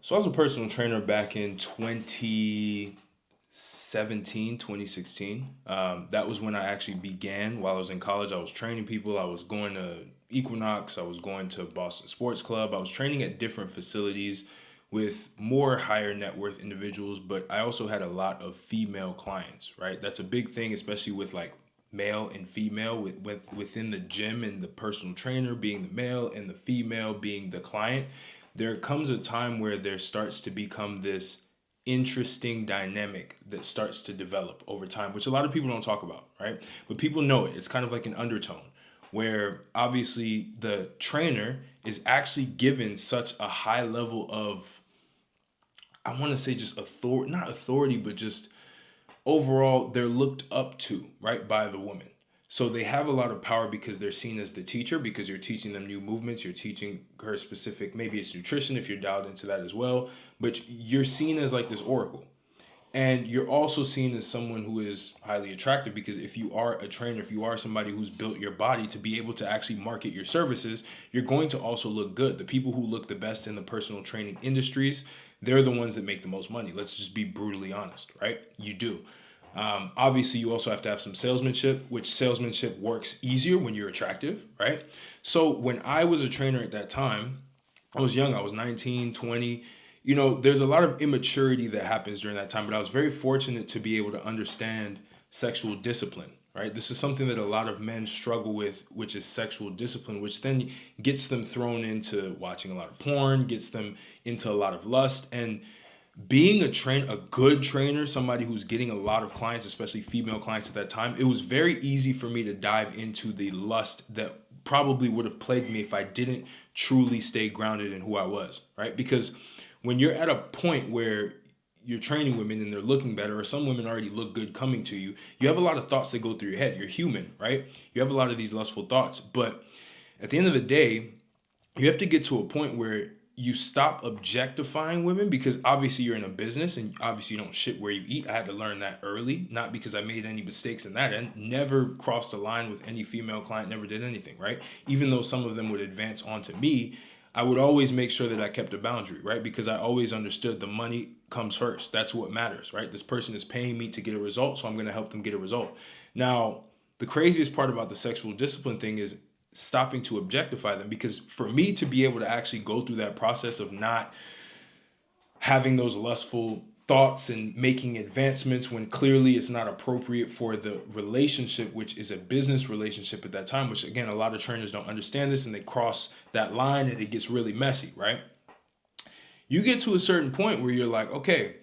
So I was a personal trainer back in 2017, 2016. That was when I actually began. While I was in college, I was training people. I was going to Equinox. I was going to Boston Sports Club. I was training at different facilities with more higher net worth individuals, but I also had a lot of female clients, right? That's a big thing, especially with like male and female within the gym, and the personal trainer being the male and the female being the client. There comes a time where there starts to become this interesting dynamic that starts to develop over time, which a lot of people don't talk about, right? But people know it. It's kind of like an undertone where obviously the trainer is actually given such a high level of, I want to say just authority, not authority, but just overall they're looked up to, right, by the woman. So they have a lot of power because they're seen as the teacher, because you're teaching them new movements, you're teaching her specific, maybe it's nutrition if you're dialed into that as well, but you're seen as like this oracle. And you're also seen as someone who is highly attractive, because if you are a trainer, if you are somebody who's built your body to be able to actually market your services, you're going to also look good. The people who look the best in the personal training industries, they're the ones that make the most money. Let's just be brutally honest, right? You do. Obviously, you also have to have some salesmanship, which salesmanship works easier when you're attractive, right? So when I was a trainer at that time, I was young. I was 19, 20. There's a lot of immaturity that happens during that time, but I was very fortunate to be able to understand sexual discipline, right? This is something that a lot of men struggle with, which is sexual discipline, which then gets them thrown into watching a lot of porn, gets them into a lot of lust. And being a good trainer, somebody who's getting a lot of clients, especially female clients at that time, it was very easy for me to dive into the lust that probably would have plagued me if I didn't truly stay grounded in who I was, right? Because when you're at a point where you're training women and they're looking better, or some women already look good coming to you, you have a lot of thoughts that go through your head. You're human, right? You have a lot of these lustful thoughts, but at the end of the day, you have to get to a point where you stop objectifying women, because obviously you're in a business and obviously you don't shit where you eat. I had to learn that early, not because I made any mistakes in that end. Never crossed a line with any female client, never did anything, right? Even though some of them would advance onto me, I would always make sure that I kept a boundary, right? Because I always understood the money comes first. That's what matters, right? This person is paying me to get a result, so I'm going to help them get a result. Now, the craziest part about the sexual discipline thing is stopping to objectify them, because for me to be able to actually go through that process of not having those lustful thoughts and making advancements when clearly it's not appropriate for the relationship, which is a business relationship at that time, which again, a lot of trainers don't understand this and they cross that line and it gets really messy, right? You get to a certain point where you're like, okay,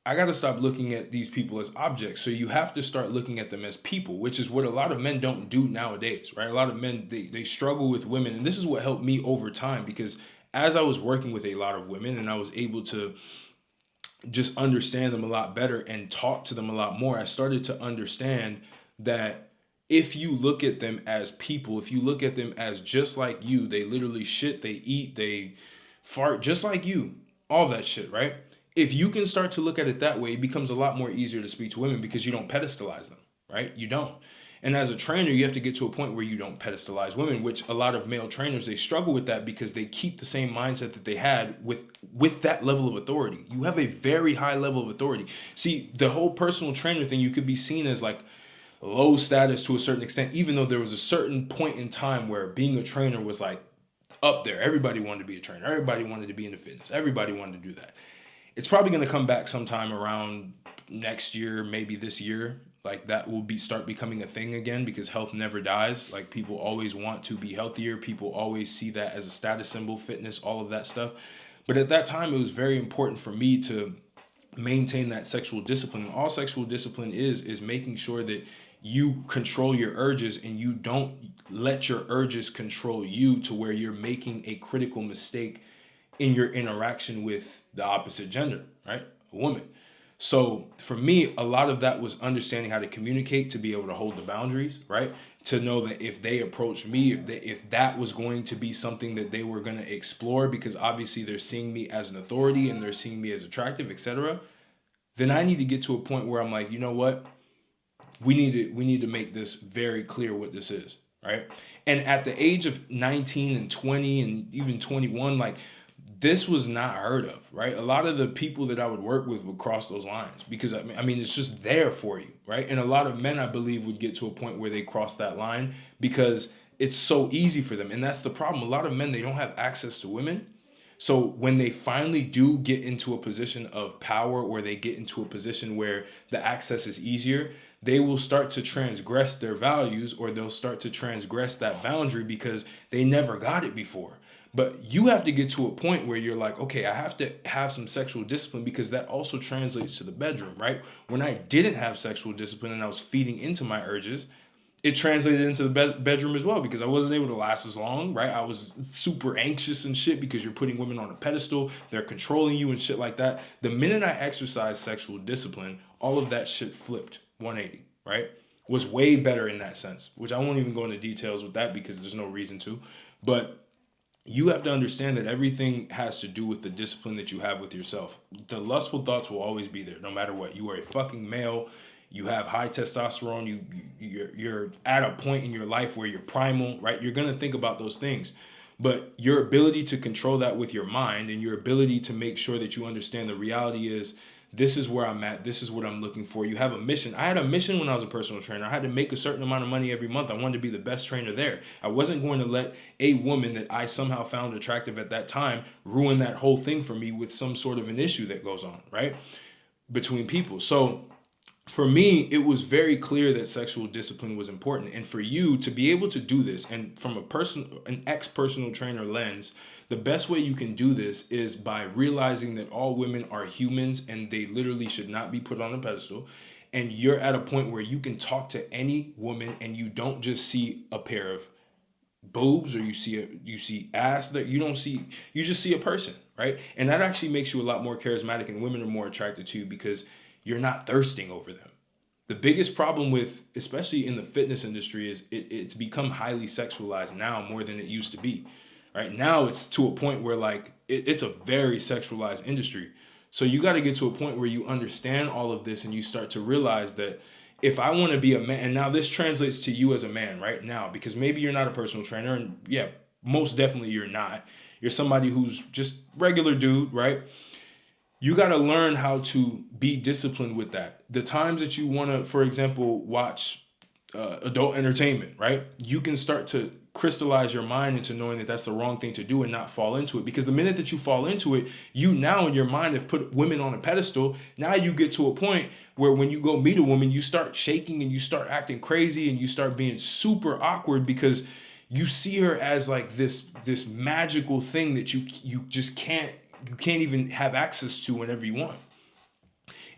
I got to stop looking at these people as objects. So you have to start looking at them as people, which is what a lot of men don't do nowadays, right? A lot of men, they struggle with women. And this is what helped me over time, because as I was working with a lot of women and I was able to just understand them a lot better and talk to them a lot more, I started to understand that if you look at them as people, if you look at them as just like you, they literally shit, they eat, they fart just like you, all that shit, right? If you can start to look at it that way, it becomes a lot more easier to speak to women, because you don't pedestalize them, right? You don't. And as a trainer, you have to get to a point where you don't pedestalize women, which a lot of male trainers, they struggle with that because they keep the same mindset that they had with that level of authority. You have a very high level of authority. See, the whole personal trainer thing, you could be seen as like low status to a certain extent, even though there was a certain point in time where being a trainer was like up there. Everybody wanted to be a trainer. Everybody wanted to be into fitness. Everybody wanted to do that. It's probably going to come back sometime around next year, maybe this year. Like that will start becoming a thing again, because health never dies. Like people always want to be healthier. People always see that as a status symbol, fitness, all of that stuff. But at that time, it was very important for me to maintain that sexual discipline. All sexual discipline is making sure that you control your urges and you don't let your urges control you to where you're making a critical mistake in your interaction with the opposite gender, right? A woman. So for me, a lot of that was understanding how to communicate, to be able to hold the boundaries, right? To know that if they approached me, if that was going to be something that they were going to explore, because obviously they're seeing me as an authority and they're seeing me as attractive, etc., then I need to get to a point where I'm like, you know what? We need to make this very clear what this is, right? And at the age of 19 and 20 and even 21, like this was not heard of, right? A lot of the people that I would work with would cross those lines because I mean, it's just there for you, right? And a lot of men, I believe, would get to a point where they cross that line because it's so easy for them. And that's the problem. A lot of men, they don't have access to women. So when they finally do get into a position of power, or they get into a position where the access is easier, they will start to transgress their values, or they'll start to transgress that boundary because they never got it before. But you have to get to a point where you're like, okay, I have to have some sexual discipline, because that also translates to the bedroom, right? When I didn't have sexual discipline and I was feeding into my urges, it translated into the bedroom as well, because I wasn't able to last as long, right? I was super anxious and shit because you're putting women on a pedestal, they're controlling you and shit like that. The minute I exercised sexual discipline, all of that shit flipped 180, right? Was way better in that sense, which I won't even go into details with that because there's no reason to. But you have to understand that everything has to do with the discipline that you have with yourself. The lustful thoughts will always be there, no matter what. You are a fucking male. You have high testosterone. You're at a point in your life where you're primal, right? You're gonna think about those things, but your ability to control that with your mind, and your ability to make sure that you understand the reality is, this is where I'm at. This is what I'm looking for. You have a mission. I had a mission when I was a personal trainer. I had to make a certain amount of money every month. I wanted to be the best trainer there. I wasn't going to let a woman that I somehow found attractive at that time ruin that whole thing for me with some sort of an issue that goes on, right? Between people. So for me, it was very clear that sexual discipline was important. And for you to be able to do this, and from an ex-personal trainer lens, the best way you can do this is by realizing that all women are humans and they literally should not be put on a pedestal. And you're at a point where you can talk to any woman and you don't just see a pair of boobs, or you see ass, that you just see a person, right? And that actually makes you a lot more charismatic, and women are more attracted to you because you're not thirsting over them. The biggest problem with, especially in the fitness industry, is it's become highly sexualized now more than it used to be. Right now, it's to a point where like it's a very sexualized industry. So you got to get to a point where you understand all of this and you start to realize that if I want to be a man, and now this translates to you as a man right now, because maybe you're not a personal trainer, and yeah, most definitely you're not. You're somebody who's just regular dude, right? You got to learn how to be disciplined with that. The times that you want to, for example, watch adult entertainment, right? You can start to crystallize your mind into knowing that that's the wrong thing to do and not fall into it. Because the minute that you fall into it, you now in your mind have put women on a pedestal. Now you get to a point where when you go meet a woman, you start shaking and you start acting crazy and you start being super awkward because you see her as like this magical thing that you just can't even have access to whenever you want.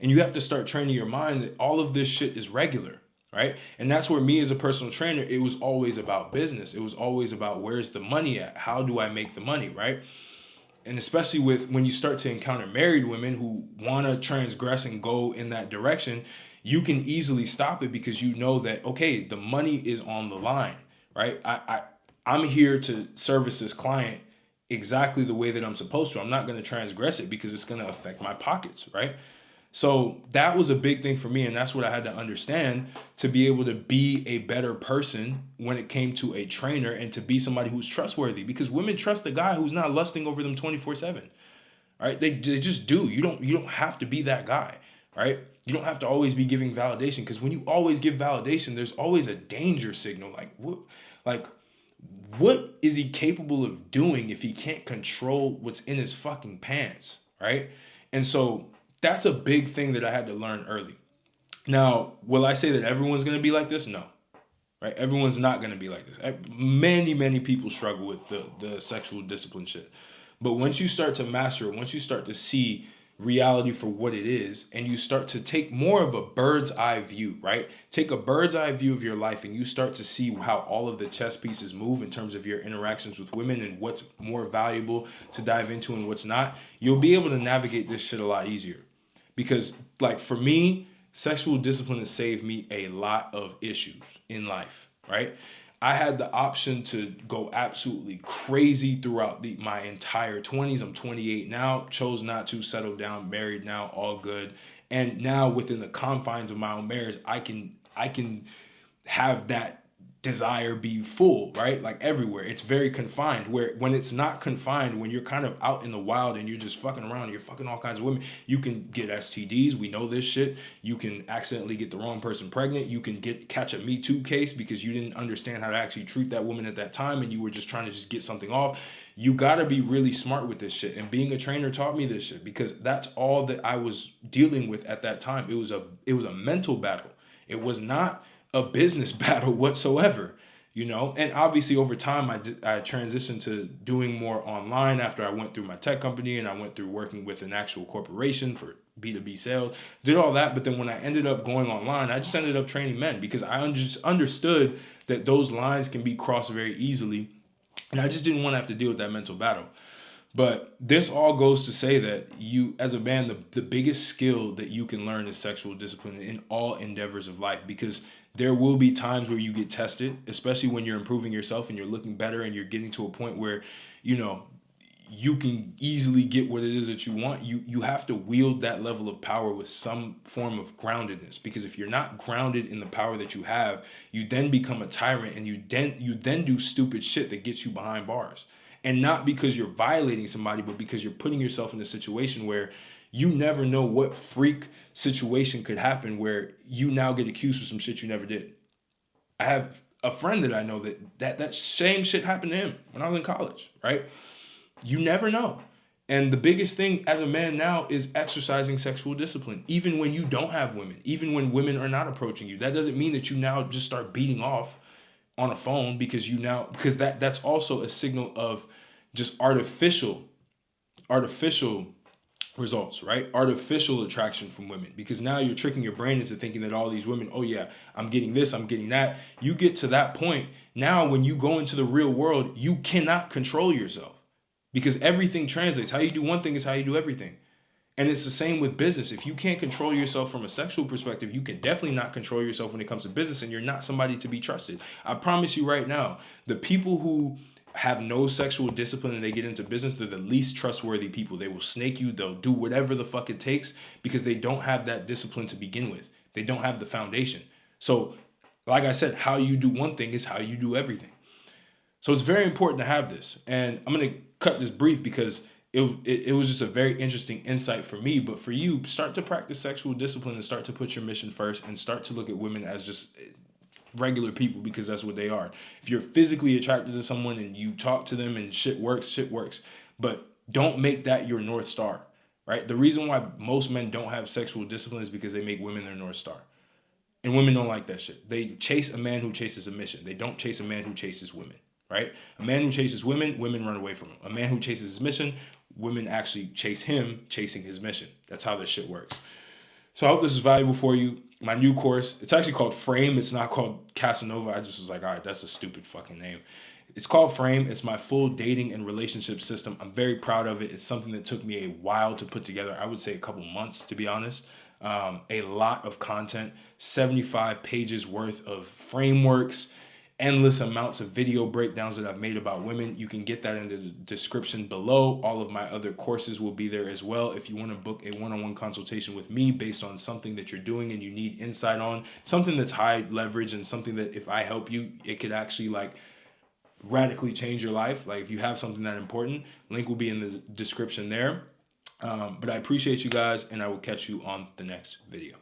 And you have to start training your mind that all of this shit is regular, right? And that's where me as a personal trainer, it was always about business. It was always about, where's the money at? How do I make the money, right? And especially with when you start to encounter married women who want to transgress and go in that direction, you can easily stop it because you know that, okay, the money is on the line, right? I'm here to service this client exactly the way that I'm supposed to. I'm not going to transgress it because it's going to affect my pockets, right? So that was a big thing for me, and that's what I had to understand to be able to be a better person when it came to a trainer, and to be somebody who's trustworthy, because women trust the guy who's not lusting over them 24/7. Right? They just do. You don't have to be that guy, right? You don't have to always be giving validation, because when you always give validation, there's always a danger signal. Like what is he capable of doing if he can't control what's in his fucking pants, right? And so that's a big thing that I had to learn early. Now, will I say that everyone's going to be like this? No, right? Everyone's not going to be like this. Many people struggle with the sexual discipline shit. But once you start to master it, once you start to see reality for what it is, and you start to take more of a bird's eye view, right? Take a bird's eye view of your life, and you start to see how all of the chess pieces move in terms of your interactions with women and what's more valuable to dive into and what's not. You'll be able to navigate this shit a lot easier. Because like for me, sexual discipline has saved me a lot of issues in life, right? I had the option to go absolutely crazy throughout my entire 20s. I'm 28 now, chose not to, settle down, married now, all good. And now within the confines of my own marriage, I can have that desire be full, right? Like everywhere. It's very confined. Where when it's not confined, when you're kind of out in the wild and you're just fucking around, and you're fucking all kinds of women, you can get STDs. We know this shit. You can accidentally get the wrong person pregnant. You can catch a Me Too case because you didn't understand how to actually treat that woman at that time and you were just trying to just get something off. You got to be really smart with this shit. And being a trainer taught me this shit because that's all that I was dealing with at that time. It was a mental battle. It was not a business battle whatsoever, you know. And obviously over time I transitioned to doing more online after I went through my tech company and I went through working with an actual corporation for B2B sales, did all that. But then when I ended up going online, I just ended up training men because I just understood that those lines can be crossed very easily. And I just didn't want to have to deal with that mental battle. But this all goes to say that you, as a man, the biggest skill that you can learn is sexual discipline in all endeavors of life, because there will be times where you get tested, especially when you're improving yourself and you're looking better and you're getting to a point where, you know, you can easily get what it is that you want. You have to wield that level of power with some form of groundedness, because if you're not grounded in the power that you have, you then become a tyrant and you then do stupid shit that gets you behind bars. And not because you're violating somebody, but because you're putting yourself in a situation where you never know what freak situation could happen where you now get accused of some shit you never did. I have a friend that I know that same shit happened to him when I was in college, right? You never know. And the biggest thing as a man now is exercising sexual discipline, even when you don't have women, even when women are not approaching you. That doesn't mean that you now just start beating off on a phone because that's also a signal of just artificial results, right? Artificial attraction from women, because now you're tricking your brain into thinking that all these women, oh yeah, I'm getting this, I'm getting that. You get to that point. Now, when you go into the real world, you cannot control yourself because everything translates. How you do one thing is how you do everything. And it's the same with business. If you can't control yourself from a sexual perspective, you can definitely not control yourself when it comes to business, and you're not somebody to be trusted. I promise you right now, the people who have no sexual discipline and they get into business, they're the least trustworthy people. They will snake you. They'll do whatever the fuck it takes because they don't have that discipline to begin with. They don't have the foundation. So, like I said, how you do one thing is how you do everything. So it's very important to have this. And I'm going to cut this brief because it was just a very interesting insight for me. But for you, start to practice sexual discipline and start to put your mission first and start to look at women as just regular people, because that's what they are. If you're physically attracted to someone and you talk to them and shit works. But don't make that your North Star, right? The reason why most men don't have sexual discipline is because they make women their North Star. And women don't like that shit. They chase a man who chases a mission. They don't chase a man who chases women, right? A man who chases women, women run away from him. A man who chases his mission, women actually chase him chasing his mission. That's how this shit works. So I hope this is valuable for you. My new course, it's actually called Frame. It's not called Casanova. I just was like, all right, that's a stupid fucking name. It's called Frame. It's my full dating and relationship system. I'm very proud of it. It's something that took me a while to put together. I would say a couple months, to be honest. A lot of content, 75 pages worth of frameworks, endless amounts of video breakdowns that I've made about women. You can get that in the description below. All of my other courses will be there as well. If you want to book a one-on-one consultation with me based on something that you're doing and you need insight on, something that's high leverage and something that if I help you, it could actually like radically change your life. Like if you have something that important, link will be in the description there. But I appreciate you guys, and I will catch you on the next video.